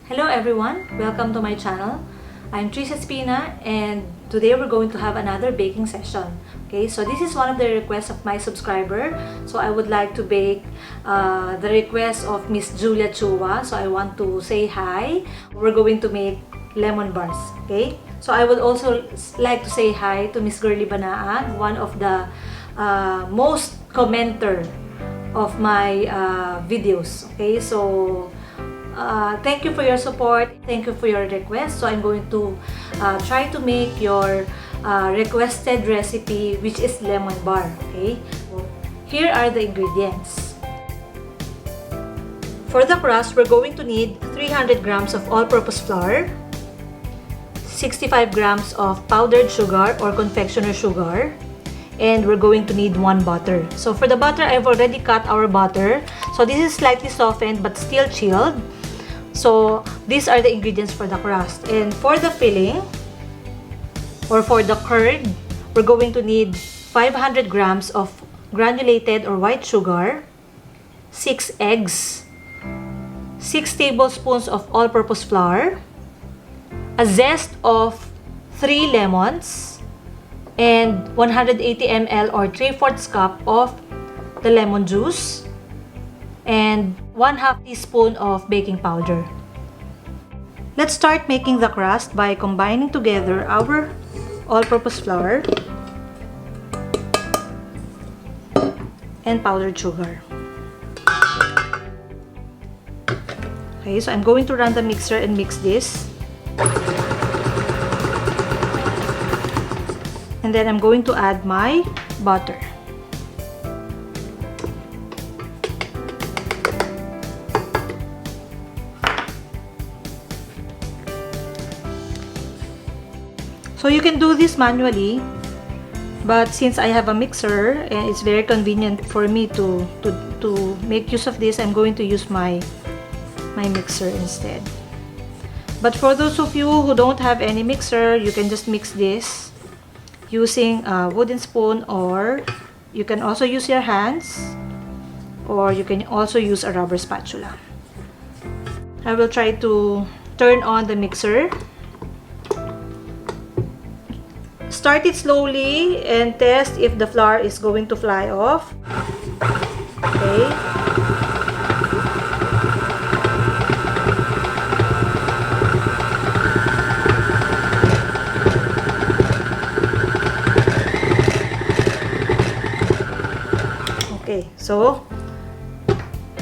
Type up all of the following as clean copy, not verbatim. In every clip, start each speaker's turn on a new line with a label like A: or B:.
A: Hello everyone, welcome to my channel. I'm tbsp and today we're going to have another baking session. Okay, so this is one of the requests of my subscriber. So I would like to bake the request of Miss Julia Chua. So I want to say hi. We're going to make lemon bars. Okay, so I would also like to say hi to Miss Girly Banaan, one of the most commenter of my videos. Okay, so thank you for your support. Thank you for your request. So I'm going to try to make your requested recipe, which is lemon bar. Okay, so here are the ingredients. For the crust, we're going to need 300 grams of all-purpose flour, 65 grams of powdered sugar or confectioner sugar, and we're going to need 1 butter. So for the butter, I've already cut our butter. So this is slightly softened but still chilled. So these are the ingredients for the crust. And for the filling or for the curd, we're going to need 500 grams of granulated or white sugar, 6 eggs, 6 tablespoons of all-purpose flour, a zest of 3 lemons, and 180 ml or 3/4 cup of the lemon juice, and 1/2 teaspoon of baking powder. Let's start making the crust by combining together our all-purpose flour and powdered sugar. Okay, so I'm going to run the mixer and mix this. And then I'm going to add my butter. So you can do this manually, but since I have a mixer and it's very convenient for me to make use of this, I'm going to use my mixer instead. But for those of you who don't have any mixer, you can just mix this using a wooden spoon, or you can also use your hands, or you can also use a rubber spatula. I will try to turn on the mixer. Start it slowly and test if the flour is going to fly off. Okay. Okay, so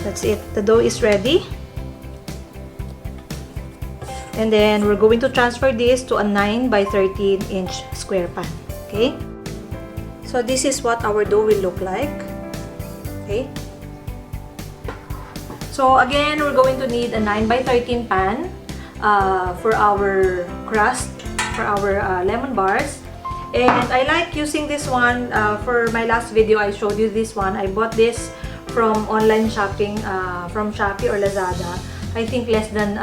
A: that's it. The dough is ready. And then we're going to transfer this to a 9 by 13 inch square pan. Okay, so this is what our dough will look like. Okay, so again, we're going to need a 9 by 13 pan for our crust, for our lemon bars. And I like using this one. For my last video, I showed you this one. I bought this from online shopping, from Shopee or Lazada. I think less than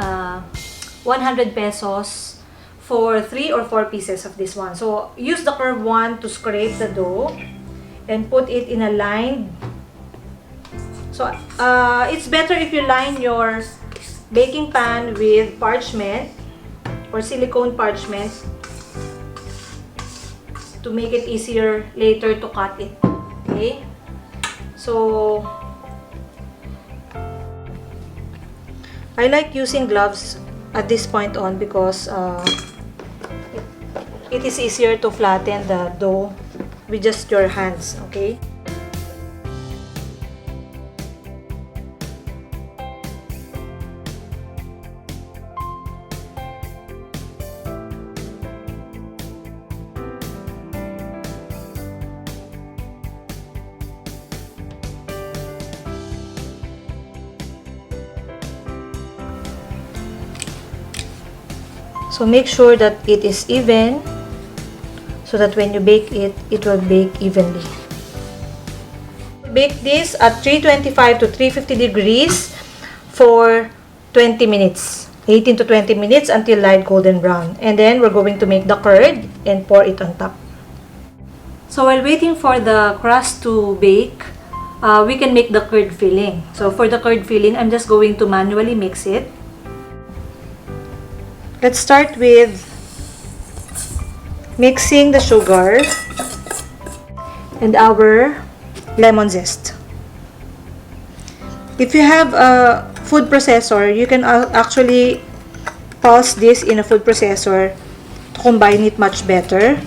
A: 100 pesos for 3 or 4 pieces of this one. So use the curved one to scrape the dough and put it in a line. So it's better if you line your baking pan with parchment or silicone parchment to make it easier later to cut it. Okay, so I like using gloves at this point on because it is easier to flatten the dough with just your hands. Okay, so make sure that it is even so that when you bake it, it will bake evenly. Bake this at 325 to 350 degrees for 20 minutes. 18 to 20 minutes until light golden brown. And then we're going to make the curd and pour it on top. So while waiting for the crust to bake, we can make the curd filling. So for the curd filling, I'm just going to manually mix it. Let's start with mixing the sugar and our lemon zest. If you have a food processor, you can actually pulse this in a food processor to combine it much better.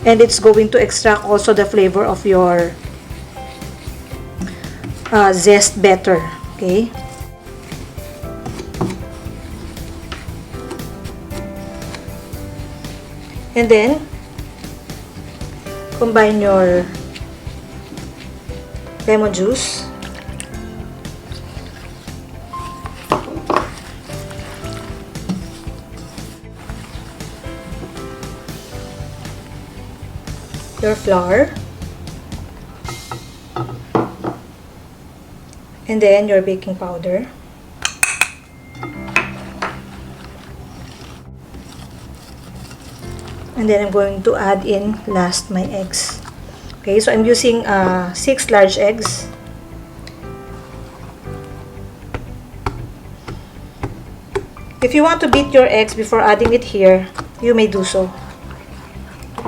A: And it's going to extract also the flavor of your zest better. Okay? And then, combine your lemon juice, your flour, and then your baking powder. And then I'm going to add in last my eggs. Okay, so I'm using 6 large eggs. If you want to beat your eggs before adding it here, you may do so.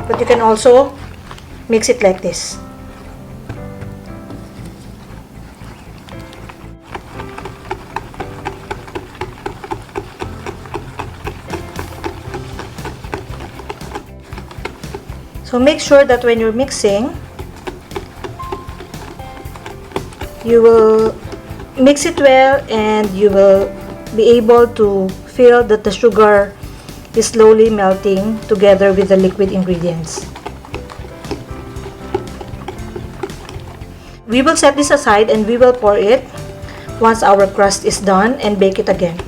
A: But you can also mix it like this. So make sure that when you're mixing, you will mix it well and you will be able to feel that the sugar is slowly melting together with the liquid ingredients. We will set this aside and we will pour it once our crust is done and bake it again.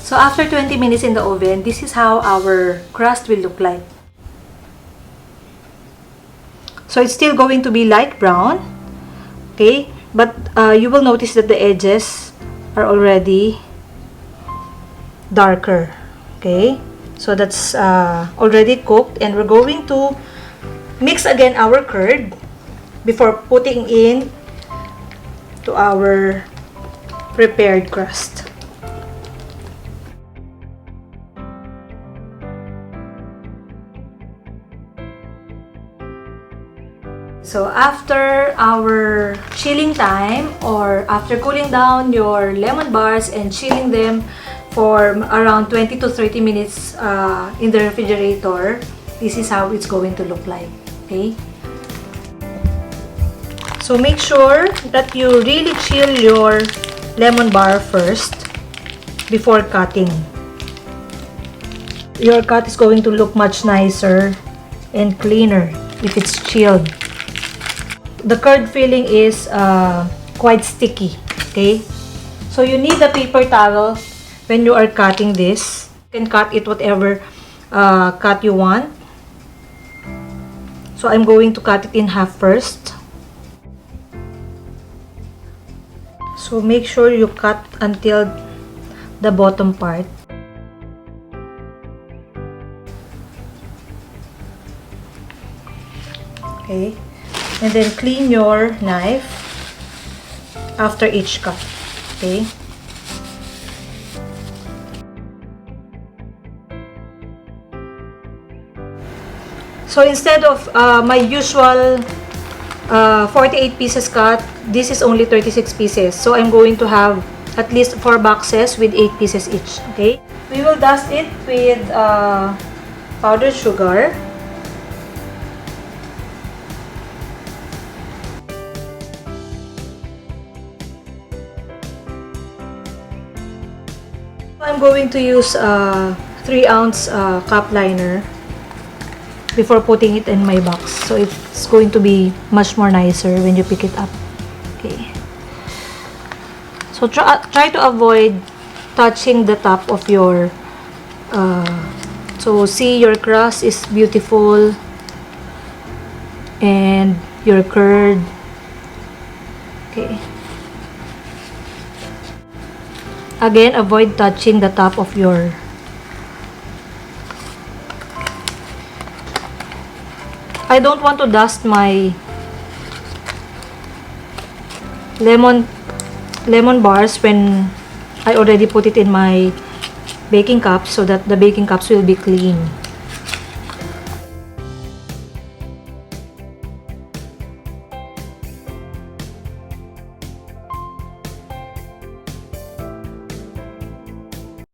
A: So after 20 minutes in the oven, this is how our crust will look like. So it's still going to be light brown, okay? But you will notice that the edges are already darker, okay? So that's already cooked, and we're going to mix again our curd before putting in to our prepared crust. So after our chilling time, or after cooling down your lemon bars and chilling them for around 20 to 30 minutes in the refrigerator, this is how it's going to look like. Okay? So make sure that you really chill your lemon bar first before cutting. Your cut is going to look much nicer and cleaner if it's chilled. The curd filling is quite sticky, okay? So you need a paper towel when you are cutting this. You can cut it whatever cut you want. So I'm going to cut it in half first. So make sure you cut until the bottom part. Okay. And then clean your knife after each cut. Okay. So instead of my usual 48 pieces cut, this is only 36 pieces. So I'm going to have at least 4 boxes with 8 pieces each. Okay. We will dust it with powdered sugar. I'm going to use 3-ounce cup liner before putting it in my box. So it's going to be much more nicer when you pick it up. Okay. So try to avoid touching the top of your so see, your crust is beautiful and your curd. Okay. Again, avoid touching the top of your I don't want to dust my lemon bars when I already put it in my baking cups so that the baking cups will be clean.